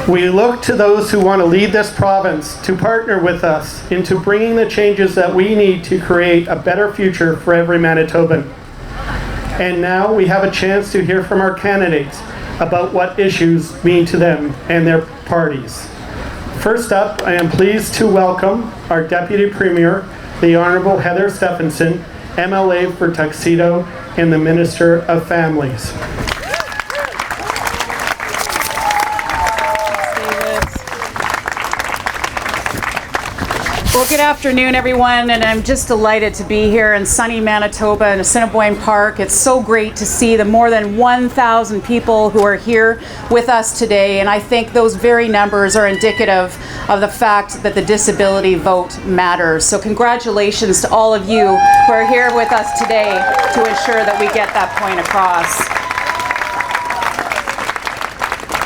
We look to those who want to lead this province to partner with us into bringing the changes that we need to create a better future for every Manitoban. And now we have a chance to hear from our candidates about what issues mean to them and their parties. First up, I am pleased to welcome our Deputy Premier, the Honourable Heather Stefanson, MLA for Tuxedo and the Minister of Families. Well, good afternoon, everyone, and I'm just delighted to be here in sunny Manitoba in Assiniboine Park. It's so great to see the more than 1,000 people who are here with us today, and I think those very numbers are indicative of the fact that the disability vote matters. So congratulations to all of you who are here with us today to ensure that we get that point across.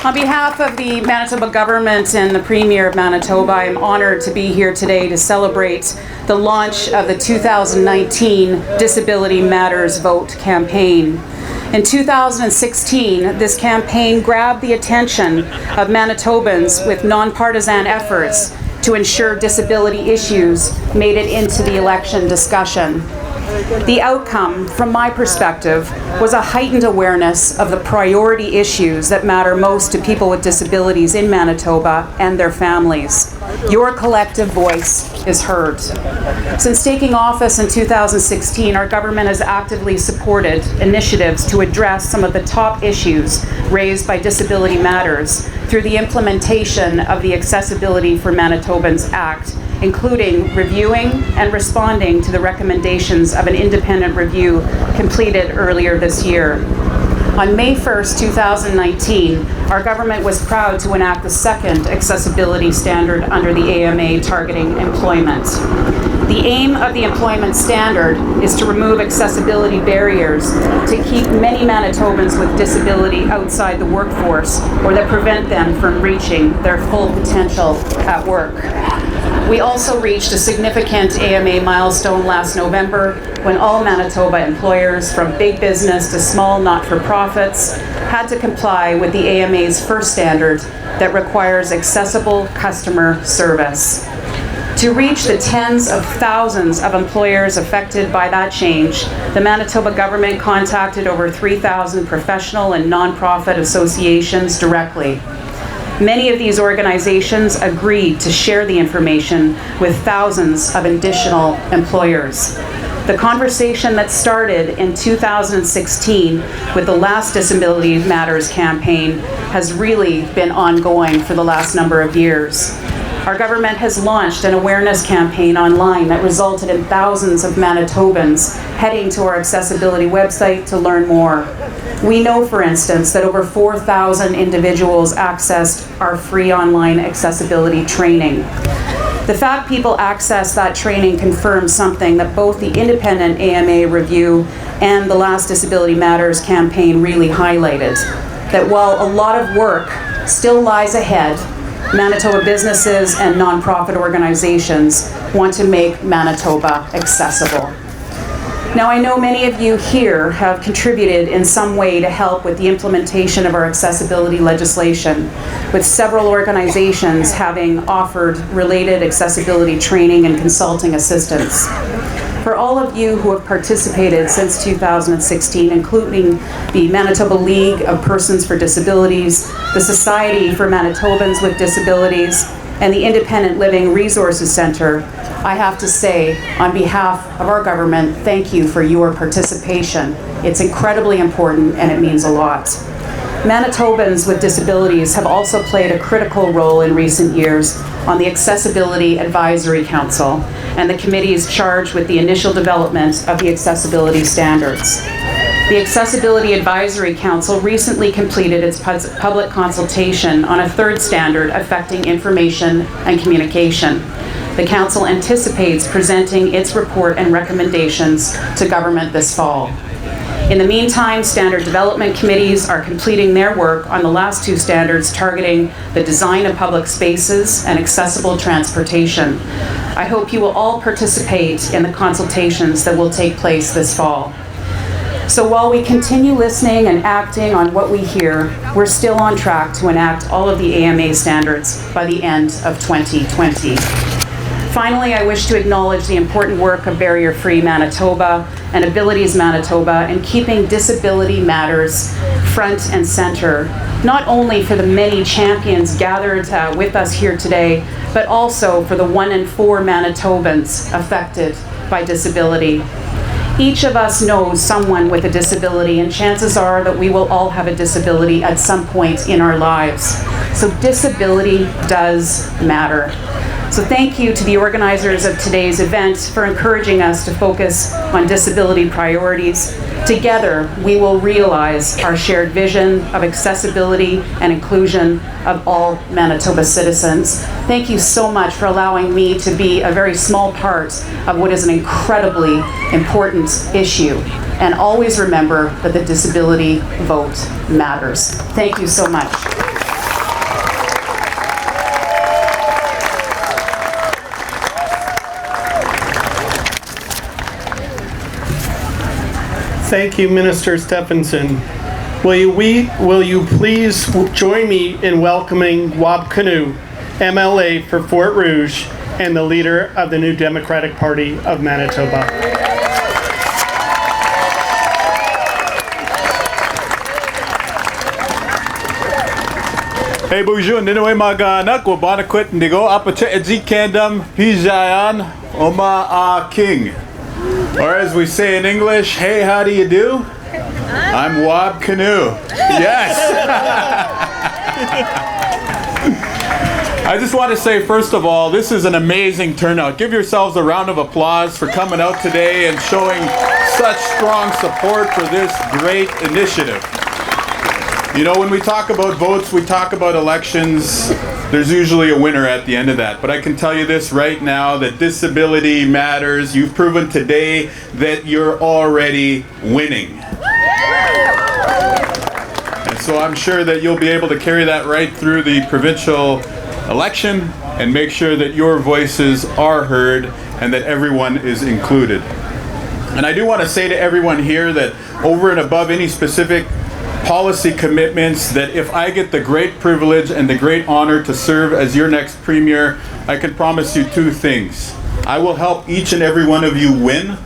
On behalf of the Manitoba government and the Premier of Manitoba, I'm honored to be here today to celebrate the launch of the 2019 Disability Matters Vote campaign. In 2016, this campaign grabbed the attention of Manitobans with nonpartisan efforts to ensure disability issues made it into the election discussion. The outcome, from my perspective, was a heightened awareness of the priority issues that matter most to people with disabilities in Manitoba and their families. Your collective voice is heard. Since taking office in 2016, our government has actively supported initiatives to address some of the top issues raised by Disability Matters through the implementation of the Accessibility for Manitobans Act, including reviewing and responding to the recommendations of an independent review completed earlier this year. On May 1st, 2019, our government was proud to enact the second accessibility standard under the AMA targeting employment. The aim of the employment standard is to remove accessibility barriers to keep many Manitobans with disability outside the workforce or that prevent them from reaching their full potential at work. We also reached a significant AMA milestone last November when all Manitoba employers, from big business to small not-for-profits, had to comply with the AMA's first standard that requires accessible customer service. To reach the tens of thousands of employers affected by that change, the Manitoba government contacted over 3,000 professional and non-profit associations directly. Many of these organizations agreed to share the information with thousands of additional employers. The conversation that started in 2016 with the last Disability Matters campaign has really been ongoing for the last number of years. Our government has launched an awareness campaign online that resulted in thousands of Manitobans heading to our accessibility website to learn more. We know, for instance, that over 4,000 individuals accessed our free online accessibility training. The fact people access that training confirms something that both the independent AMA review and the last Disability Matters campaign really highlighted, that while a lot of work still lies ahead, Manitoba businesses and nonprofit organizations want to make Manitoba accessible. Now, I know many of you here have contributed in some way to help with the implementation of our accessibility legislation, with several organizations having offered related accessibility training and consulting assistance. For all of you who have participated since 2016, including the Manitoba League of Persons for Disabilities, the Society for Manitobans with Disabilities, and the Independent Living Resources Centre, I have to say, on behalf of our government, thank you for your participation. It's incredibly important and it means a lot. Manitobans with disabilities have also played a critical role in recent years on the Accessibility Advisory Council and the committees charged with the initial development of the accessibility standards. The Accessibility Advisory Council recently completed its public consultation on a third standard affecting information and communication. The Council anticipates presenting its report and recommendations to government this fall. In the meantime, standard development committees are completing their work on the last two standards targeting the design of public spaces and accessible transportation. I hope you will all participate in the consultations that will take place this fall. So while we continue listening and acting on what we hear, we're still on track to enact all of the AMA standards by the end of 2020. Finally, I wish to acknowledge the important work of Barrier Free Manitoba and Abilities Manitoba in keeping disability matters front and center, not only for the many champions gathered with us here today, but also for the 1 in 4 Manitobans affected by disability. Each of us knows someone with a disability, and chances are that we will all have a disability at some point in our lives. So disability does matter. So thank you to the organizers of today's event for encouraging us to focus on disability priorities. Together, we will realize our shared vision of accessibility and inclusion of all Manitoba citizens. Thank you so much for allowing me to be a very small part of what is an incredibly important issue. And always remember that the disability vote matters. Thank you so much. Thank you, Minister Stephenson. Will you please join me in welcoming Wab Kinew, MLA for Fort Rouge and the leader of the New Democratic Party of Manitoba. Hey bonjour, ninoy maganak wa banakwit ndigo apache edzikandam pijayan oma king. Or as we say in English, hey, how do you do? I'm Wab Kinew. Yes. I just want to say, first of all, this is an amazing turnout. Give yourselves a round of applause for coming out today and showing such strong support for this great initiative. You know, when we talk about votes, we talk about elections, there's usually a winner at the end of that. But I can tell you this right now, that disability matters. You've proven today that you're already winning. And so I'm sure that you'll be able to carry that right through the provincial election and make sure that your voices are heard and that everyone is included. And I do want to say to everyone here that over and above any specific policy commitments, that if I get the great privilege and the great honor to serve as your next premier, I can promise you two things. I will help each and every one of you win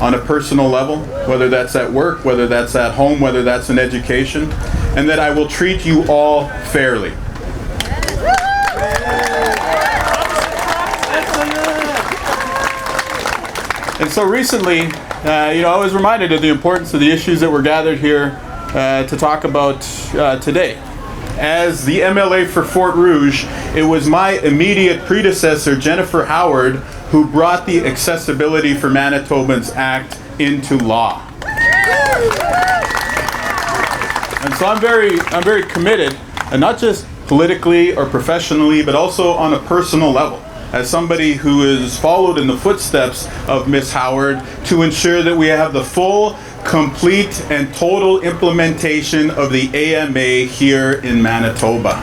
on a personal level, whether that's at work, whether that's at home, whether that's in education, and that I will treat you all fairly. And so recently, I was reminded of the importance of the issues that were gathered here to talk about today. As the MLA for Fort Rouge, it was my immediate predecessor, Jennifer Howard, who brought the Accessibility for Manitobans Act into law. And so I'm very committed, and not just politically or professionally, but also on a personal level, as somebody who has followed in the footsteps of Ms. Howard, to ensure that we have the full, complete, and total implementation of the AMA here in Manitoba.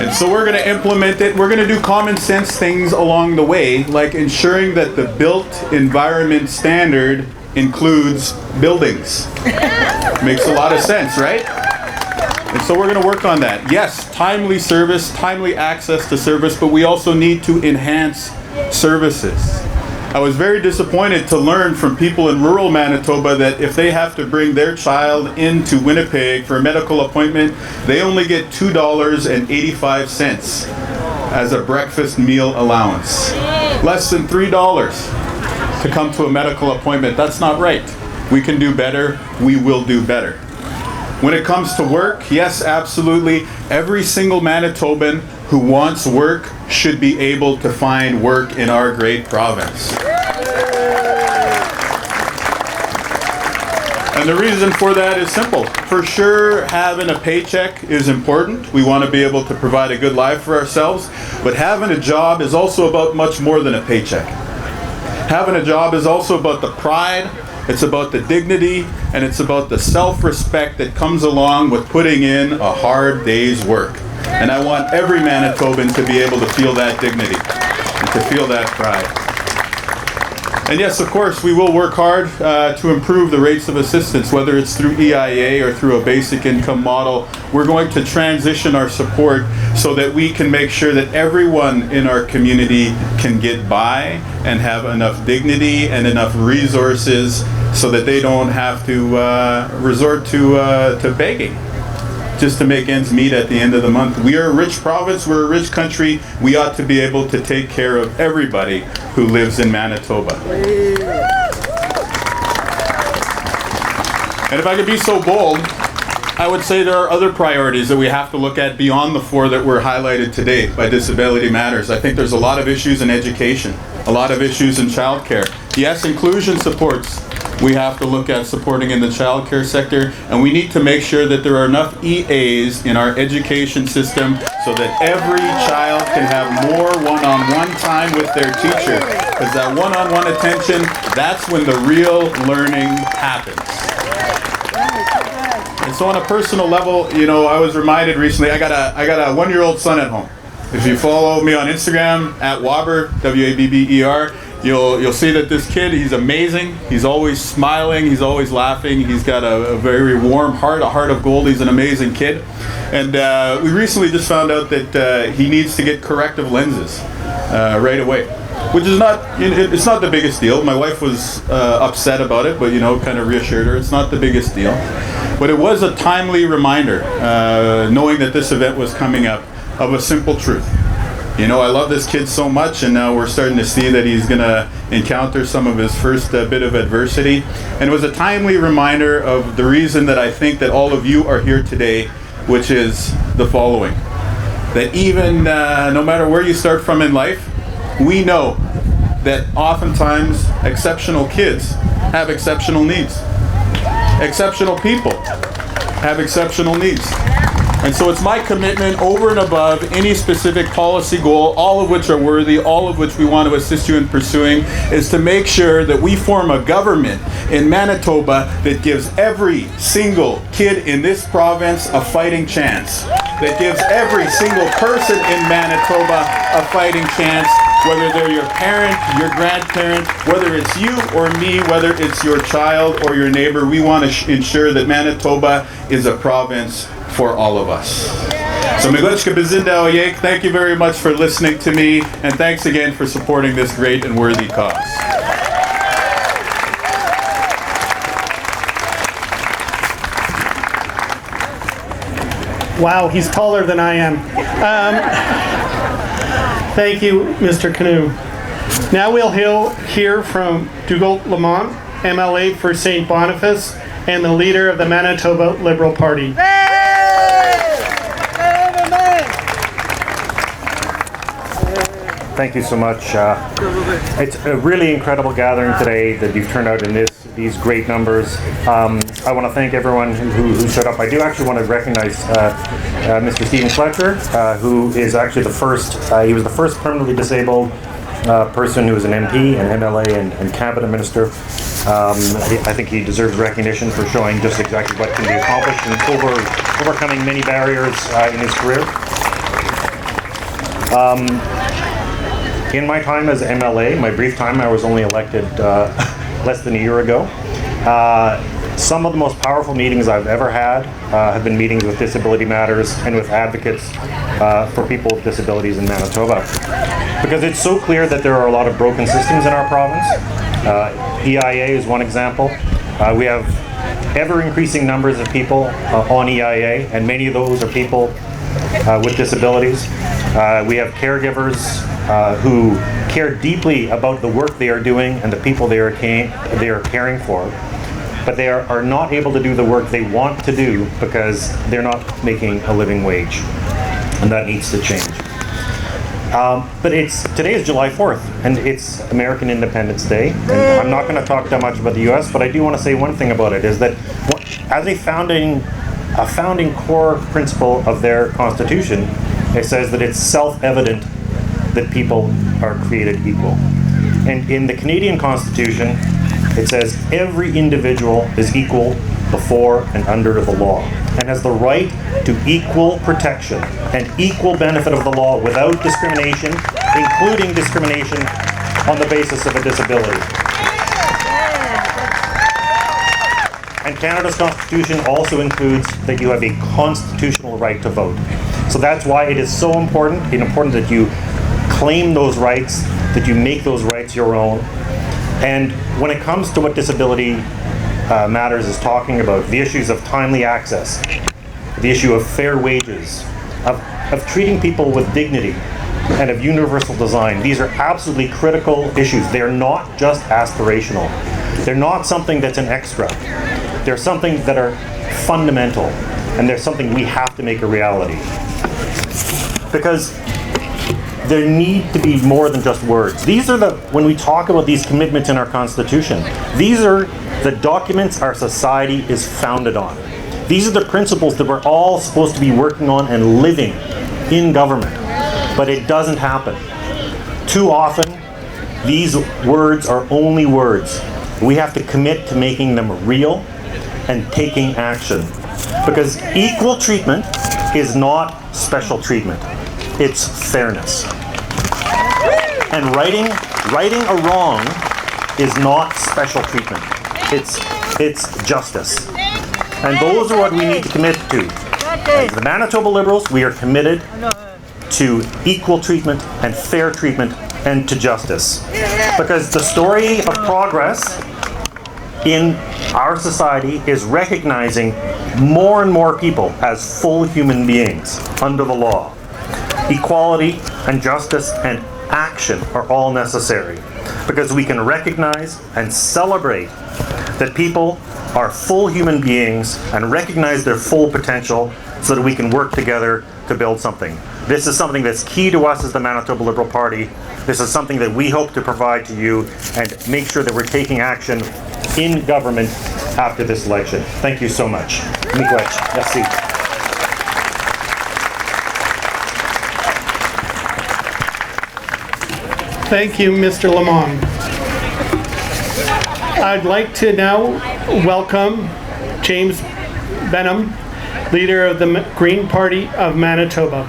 And so we're going to implement it. We're going to do common sense things along the way, like ensuring that the built environment standard includes buildings. Makes a lot of sense, right? And so we're going to work on that. Yes, timely service, timely access to service, but we also need to enhance services. I was very disappointed to learn from people in rural Manitoba that if they have to bring their child into Winnipeg for a medical appointment, they only get $2.85 as a breakfast meal allowance. Less than $3 to come to a medical appointment. That's not right. We can do better. We will do better. When it comes to work, yes, absolutely. Every single Manitoban who wants work should be able to find work in our great province. And the reason for that is simple. For sure, having a paycheck is important. We want to be able to provide a good life for ourselves. But having a job is also about much more than a paycheck. Having a job is also about the pride, it's about the dignity, and it's about the self-respect that comes along with putting in a hard day's work. And I want every Manitoban to be able to feel that dignity and to feel that pride. And yes, of course, we will work hard to improve the rates of assistance, whether it's through EIA or through a basic income model. We're going to transition our support so that we can make sure that everyone in our community can get by and have enough dignity and enough resources so that they don't have to resort to begging just to make ends meet at the end of the month. We are a rich province, we're a rich country, we ought to be able to take care of everybody who lives in Manitoba. And if I could be so bold, I would say there are other priorities that we have to look at beyond the four that were highlighted today by Disability Matters. I think there's a lot of issues in education, a lot of issues in childcare. Yes, inclusion supports. We have to look at supporting in the childcare sector, and we need to make sure that there are enough EAs in our education system so that every child can have more one-on-one time with their teacher. Because that one-on-one attention, that's when the real learning happens. And so on a personal level, you know, I was reminded recently, I got a 1-year-old son at home. If you follow me on Instagram, at Wabber, W-A-B-B-E-R, you'll see that this kid, he's amazing. He's always smiling. He's always laughing. He's got a very warm heart, a heart of gold. He's an amazing kid. And we recently just found out that he needs to get corrective lenses right away, which is not, it's not the biggest deal. My wife was upset about it, but, you know, kind of reassured her. It's not the biggest deal. But it was a timely reminder, knowing that this event was coming up, of a simple truth. You know, I love this kid so much, and now we're starting to see that he's going to encounter some of his first bit of adversity. And it was a timely reminder of the reason that I think that all of you are here today, which is the following. That even no matter where you start from in life, we know that oftentimes exceptional kids have exceptional needs. Exceptional people have exceptional needs. And so it's my commitment over and above any specific policy goal, all of which are worthy, all of which we want to assist you in pursuing, is to make sure that we form a government in Manitoba that gives every single kid in this province a fighting chance. That gives every single person in Manitoba a fighting chance, whether they're your parent, your grandparent, whether it's you or me, whether it's your child or your neighbor. We want to ensure that Manitoba is a province for all of us. So Miigwech Kabizinda Oyek, thank you very much for listening to me, and thanks again for supporting this great and worthy cause. Wow, he's taller than I am. Thank you, Mr. Canoe. Now we'll hear from Dougal Lamont, MLA for St. Boniface, and the leader of the Manitoba Liberal Party. Thank you so much. It's a really incredible gathering today that you've turned out in these great numbers. I want to thank everyone who showed up. I do actually want to recognize Mr. Stephen Fletcher, who is actually the first, he was the first permanently disabled person who was an MP, an MLA, and cabinet minister. I think he deserves recognition for showing just exactly what can be accomplished and overcoming many barriers in his career. In my time as MLA, my brief time, I was only elected less than a year ago. Some of the most powerful meetings I've ever had have been meetings with Disability Matters and with advocates for people with disabilities in Manitoba. Because it's so clear that there are a lot of broken systems in our province. EIA is one example. We have ever-increasing numbers of people on EIA, and many of those are people with disabilities. We have caregivers who care deeply about the work they are doing and the people they are caring for, but they are not able to do the work they want to do because they're not making a living wage, and that needs to change. But today is July 4th, and it's American Independence Day, and I'm not going to talk that much about the U.S., but I do want to say one thing about it, is that as a founding core principle of their Constitution, it says that it's self-evident that people are created equal. And in the Canadian Constitution, it says every individual is equal before and under the law and has the right to equal protection and equal benefit of the law without discrimination, including discrimination on the basis of a disability. And Canada's Constitution also includes that you have a constitutional right to vote. So that's why it is so important that you claim those rights, that you make those rights your own. And when it comes to what Disability Matters is talking about, the issues of timely access, the issue of fair wages, of treating people with dignity, and of universal design, these are absolutely critical issues. They're not just aspirational. They're not something that's an extra. They're something that are fundamental, and they're something we have to make a reality. Because there need to be more than just words. These are when we talk about these commitments in our Constitution, these are the documents our society is founded on. These are the principles that we're all supposed to be working on and living in government. But it doesn't happen. Too often, these words are only words. We have to commit to making them real and taking action. Because equal treatment is not special treatment. It's fairness. And righting a wrong is not special treatment. It's justice. And those are what we need to commit to. As the Manitoba Liberals, we are committed to equal treatment and fair treatment and to justice. Because the story of progress in our society is recognizing more and more people as full human beings under the law. Equality and justice and action are all necessary because we can recognize and celebrate that people are full human beings and recognize their full potential so that we can work together to build something. This is something that's key to us as the Manitoba Liberal Party. This is something that we hope to provide to you and make sure that we're taking action in government after this election. Thank you so much. Miigwech. Merci. Thank you, Mr. Lamont. I'd like to now welcome James Benham, leader of the Green Party of Manitoba.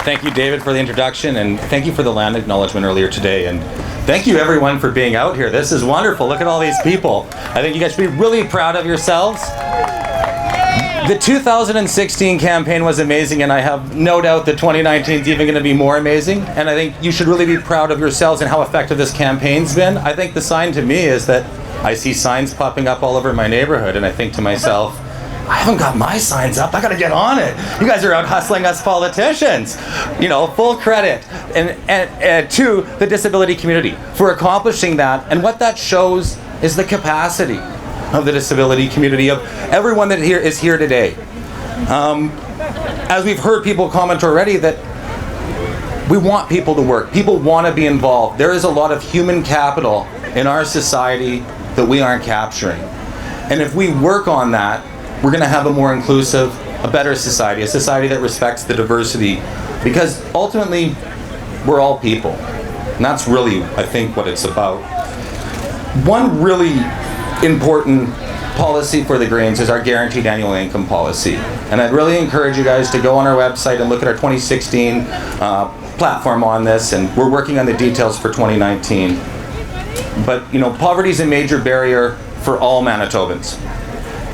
Thank you, David, for the introduction, and thank you for the land acknowledgement earlier today. And thank you, everyone, for being out here. This is wonderful. Look at all these people. I think you guys should be really proud of yourselves. The 2016 campaign was amazing, and I have no doubt that 2019 is even going to be more amazing. And I think you should really be proud of yourselves and how effective this campaign's been. I think the sign to me is that I see signs popping up all over my neighborhood, and I think to myself, I haven't got my signs up. I got to get on it. You guys are out hustling us politicians. You know, full credit and to the disability community for accomplishing that. And what that shows is the capacity of the disability community, of everyone that is here today. As we've heard people comment already, that we want people to work. People want to be involved. There is a lot of human capital in our society that we aren't capturing. And if we work on that, we're going to have a more inclusive, a better society, a society that respects the diversity, because ultimately we're all people. And that's really, I think, what it's about. One really important policy for the Greens is our guaranteed annual income policy. And I'd really encourage you guys to go on our website and look at our 2016 platform on this, and we're working on the details for 2019. But, you know, poverty is a major barrier for all Manitobans.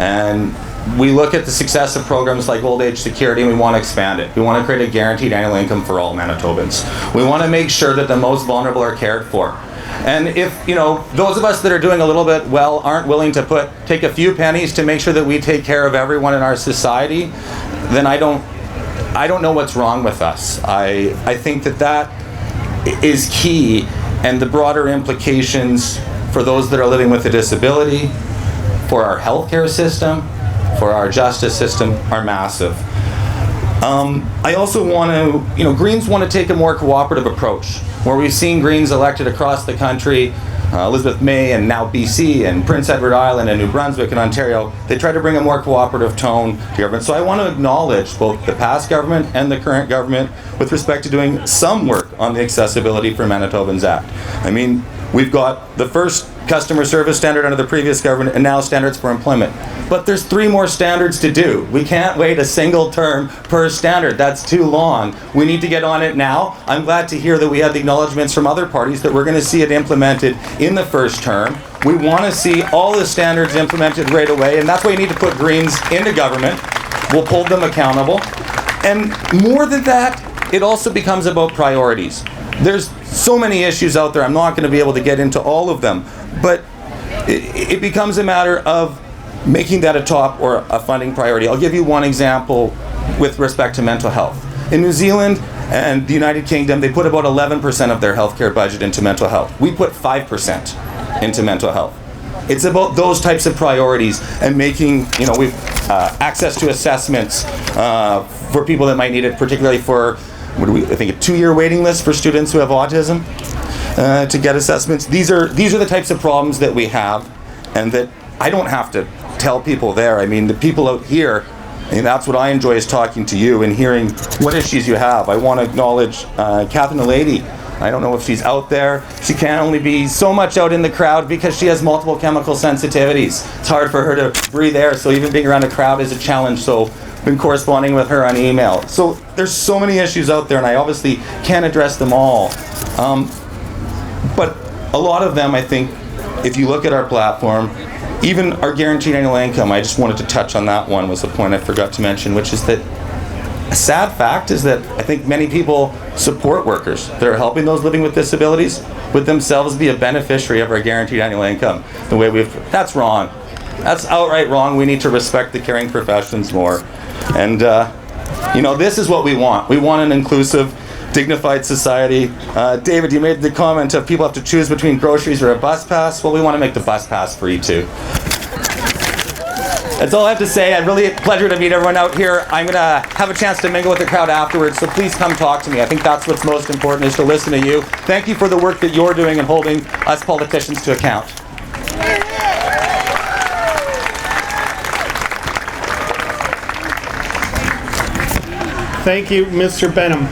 And we look at the success of programs like Old Age Security, and we want to expand it. We want to create a guaranteed annual income for all Manitobans. We want to make sure that the most vulnerable are cared for. And if, you know, those of us that are doing a little bit well aren't willing to take a few pennies to make sure that we take care of everyone in our society, then I don't know what's wrong with us. I think that is key, and the broader implications for those that are living with a disability, for our healthcare system, for our justice system are massive. I also want to, you know, Greens want to take a more cooperative approach, where we've seen Greens elected across the country, Elizabeth May and now BC and Prince Edward Island and New Brunswick and Ontario, they try to bring a more cooperative tone to government. So I want to acknowledge both the past government and the current government with respect to doing some work on the Accessibility for Manitobans Act. I mean, We've got the first customer service standard under the previous government and now standards for employment. But there's 3 more standards to do. We can't wait a single term per standard. That's too long. We need to get on it now. I'm glad to hear that we had the acknowledgements from other parties that we're going to see it implemented in the first term. We want to see all the standards implemented right away, and that's why you need to put Greens into government. We'll hold them accountable. And more than that, it also becomes about priorities. There's so many issues out there, I'm not going to be able to get into all of them, but it becomes a matter of making that a top or a funding priority. I'll give you one example with respect to mental health. In New Zealand and the United Kingdom, they put about 11% of their healthcare budget into mental health. We put 5% into mental health. It's about those types of priorities and making, we've access to assessments for people that might need it, particularly for, I think a 2-year waiting list for students who have autism to get assessments. These are the types of problems that we have, and that I don't have to tell people there. I mean, the people out here, and that's what I enjoy, is talking to you and hearing what issues you have. I want to acknowledge Catherine Alady. I don't know if she's out there. She can't only be so much out in the crowd because she has multiple chemical sensitivities. It's hard for her to breathe air, so even being around a crowd is a challenge. So I've been corresponding with her on email. So there's so many issues out there, and I obviously can't address them all. But a lot of them, I think, if you look at our platform, even our guaranteed annual income, I just wanted to touch on that one, was a point I forgot to mention, which is that a sad fact is that I think many people support workers that are helping those living with disabilities would themselves be a beneficiary of our guaranteed annual income. The way that's wrong. That's outright wrong. We need to respect the caring professions more. And, this is what we want. We want an inclusive, dignified society. David, you made the comment of people have to choose between groceries or a bus pass. Well, we want to make the bus pass free too. That's all I have to say. I'm really a pleasure to meet everyone out here. I'm going to have a chance to mingle with the crowd afterwards, so please come talk to me. I think that's what's most important, is to listen to you. Thank you for the work that you're doing and holding us politicians to account. Thank you, Mr. Benham.